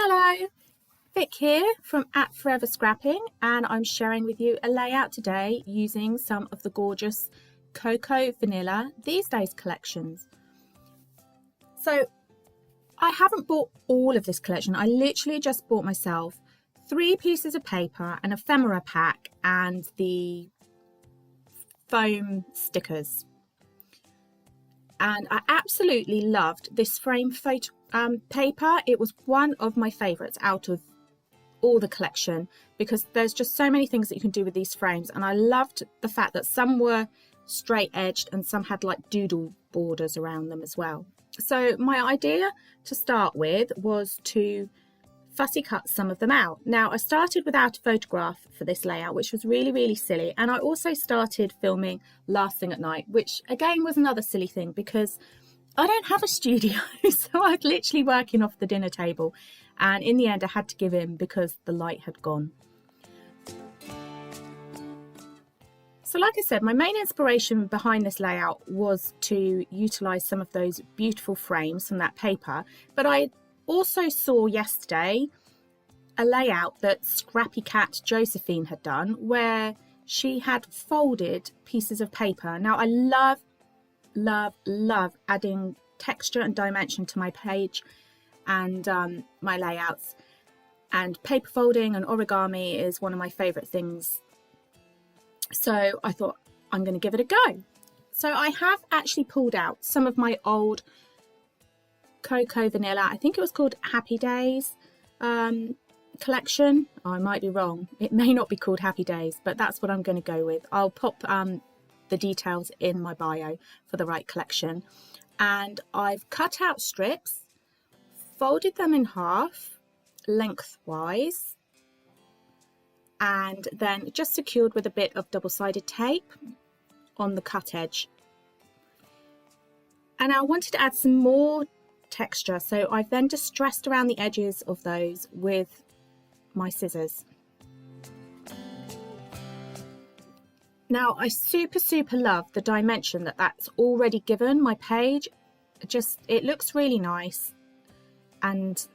Hello, Vic here from at Forever Scrapping, and I'm sharing with you a layout today using some of the gorgeous Cocoa Vanilla These Days collections. So I haven't bought all of this collection. I literally just bought myself 3 pieces of paper, an ephemera pack and the foam stickers. And I absolutely loved this frame photo paper. It was one of my favourites out of all the collection because there's just so many things that you can do with these frames, and I loved the fact that some were straight edged and some had like doodle borders around them as well. So my idea to start with was to fussy cut some of them out. Now I started without a photograph for this layout, which was really silly, and I also started filming last thing at night, which again was another silly thing because I don't have a studio, so I was literally working off the dinner table, and in the end I had to give in because the light had gone. So like I said, my main inspiration behind this layout was to utilise some of those beautiful frames from that paper, but I also saw yesterday a layout that Scrappy Cat Josephine had done where she had folded pieces of paper. Now I love adding texture and dimension to my page and my layouts, and paper folding and origami is one of my favorite things, so I thought I'm going to give it a go. So I have actually pulled out some of my old Cocoa Vanilla, I think it was called Happy Days collection. I might be wrong, it may not be called Happy Days, but that's what I'm going to go with. I'll pop the details in my bio for the right collection. And I've cut out strips, folded them in half lengthwise, and then just secured with a bit of double-sided tape on the cut edge. And I wanted to add some more texture, so I've then distressed around the edges of those with my scissors. Now I super love the dimension that's already given my page. It looks really nice, and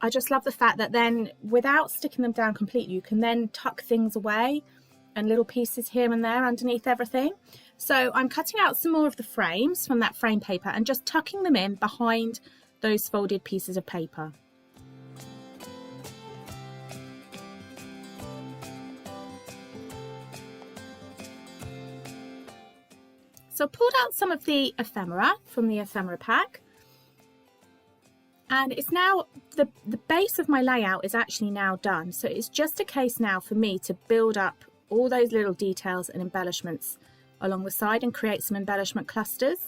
I just love the fact that then without sticking them down completely, you can then tuck things away and little pieces here and there underneath everything. So I'm cutting out some more of the frames from that frame paper and just tucking them in behind those folded pieces of paper. So I pulled out some of the ephemera from the ephemera pack, and it's now, the base of my layout is actually now done. So it's just a case now for me to build up all those little details and embellishments along the side and create some embellishment clusters.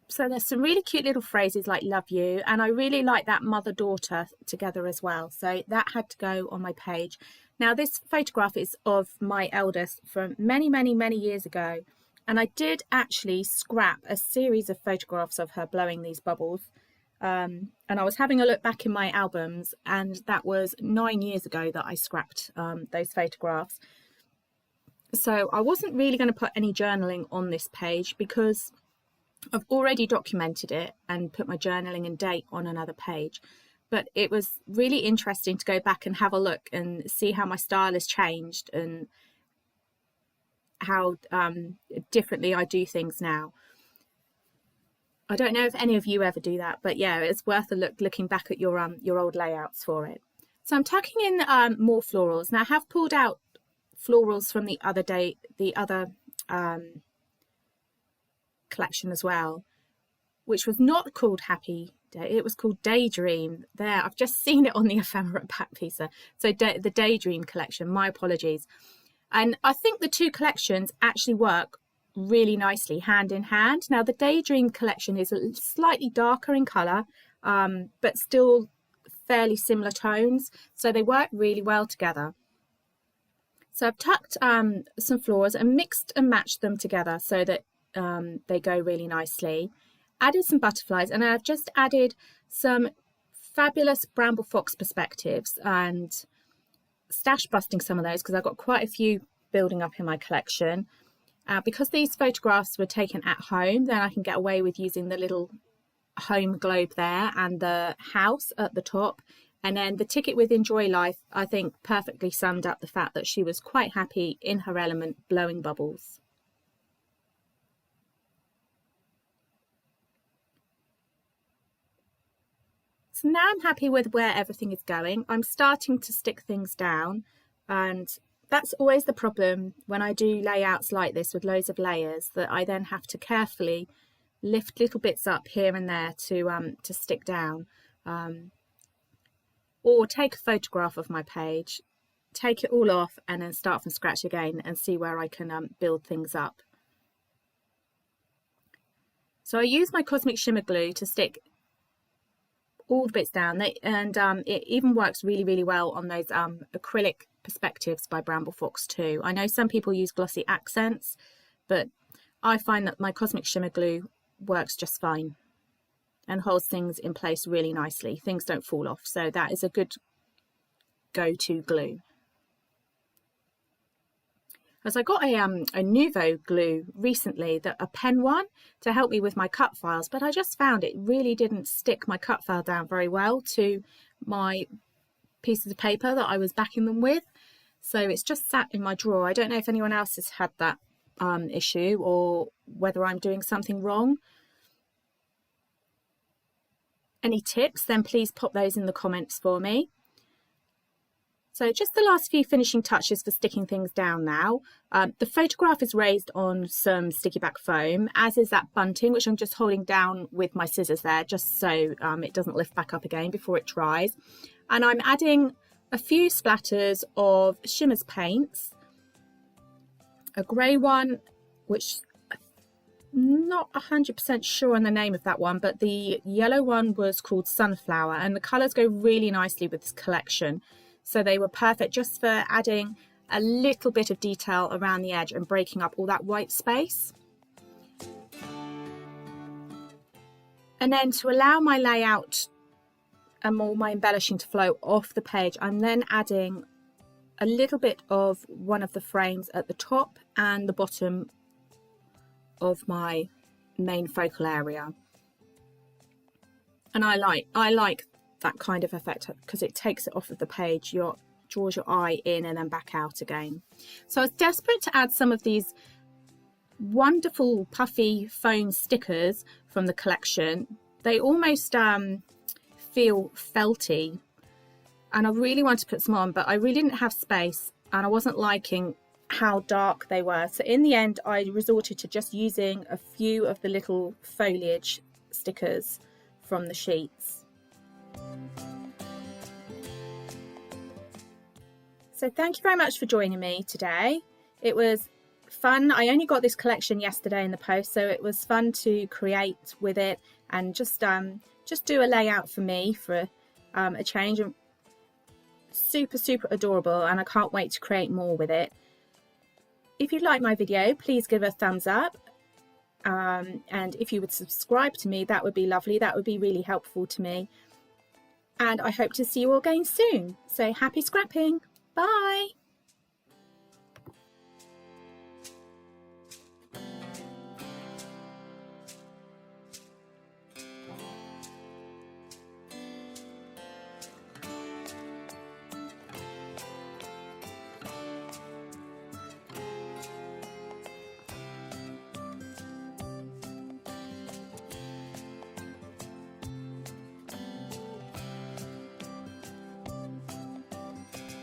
So there's some really cute little phrases like love you, and I really like that mother-daughter together as well, so that had to go on my page. Now this photograph is of my eldest from many years ago, and I did actually scrap a series of photographs of her blowing these bubbles, and I was having a look back in my albums, and that was 9 years ago that I scrapped those photographs. So I wasn't really going to put any journaling on this page because I've already documented it and put my journaling and date on another page, but it was really interesting to go back and have a look and see how my style has changed and how differently I do things now. I don't know if any of you ever do that, but yeah, it's worth a look looking back at your old layouts for it. So I'm tucking in more florals. Now I have pulled out florals from the other collection as well, which was not called Happy Day, it was called Daydream. There, I've just seen it on the ephemera pack piece. So the Daydream collection, my apologies. And I think the two collections actually work really nicely hand in hand. Now the Daydream collection is slightly darker in colour, but still fairly similar tones, so they work really well together. So I've tucked some florals and mixed and matched them together so that they go really nicely. Added some butterflies, and I've just added some fabulous Bramble Fox perspectives and stash busting some of those because I've got quite a few building up in my collection. Because these photographs were taken at home, then I can get away with using the little home globe there and the house at the top. And then the ticket with Enjoy Life, I think, perfectly summed up the fact that she was quite happy in her element, blowing bubbles. So now I'm happy with where everything is going. I'm starting to stick things down, and that's always the problem when I do layouts like this with loads of layers, that I then have to carefully lift little bits up here and there to stick down. Or take a photograph of my page, take it all off, and then start from scratch again and see where I can build things up. So I use my Cosmic Shimmer glue to stick all the bits down, and it even works really, really well on those acrylic perspectives by Bramble Fox too. I know some people use glossy accents, but I find that my Cosmic Shimmer glue works just fine and holds things in place really nicely. Things don't fall off, so that is a good go-to glue. As I got a Nuvo glue recently, a pen one, to help me with my cut files, but I just found it really didn't stick my cut file down very well to my pieces of paper that I was backing them with. So it's just sat in my drawer. I don't know if anyone else has had that issue or whether I'm doing something wrong. Any tips, then please pop those in the comments for me. So just the last few finishing touches for sticking things down now. The photograph is raised on some sticky back foam, as is that bunting, which I'm just holding down with my scissors there, just so it doesn't lift back up again before it dries. And I'm adding a few splatters of Shimmer's paints, a grey one, which not 100% sure on the name of that one, but the yellow one was called Sunflower, and the colours go really nicely with this collection. So they were perfect just for adding a little bit of detail around the edge and breaking up all that white space. And then to allow my layout and all my embellishing to flow off the page, I'm then adding a little bit of one of the frames at the top and the bottom of my main focal area. And I like that kind of effect because it takes it off of the page, draws your eye in and then back out again. So I was desperate to add some of these wonderful puffy foam stickers from the collection. They almost feel felty, and I really wanted to put some on, but I really didn't have space and I wasn't liking how dark they were. So in the end I resorted to just using a few of the little foliage stickers from the sheets. So thank you very much for joining me today. It was fun. I only got this collection yesterday in the post, so it was fun to create with it and just do a layout for me for a change. Super adorable, and I can't wait to create more with it. If you like my video, please give a thumbs up, and if you would subscribe to me, that would be lovely. That would be really helpful to me, and I hope to see you all again soon. So happy scrapping. Bye.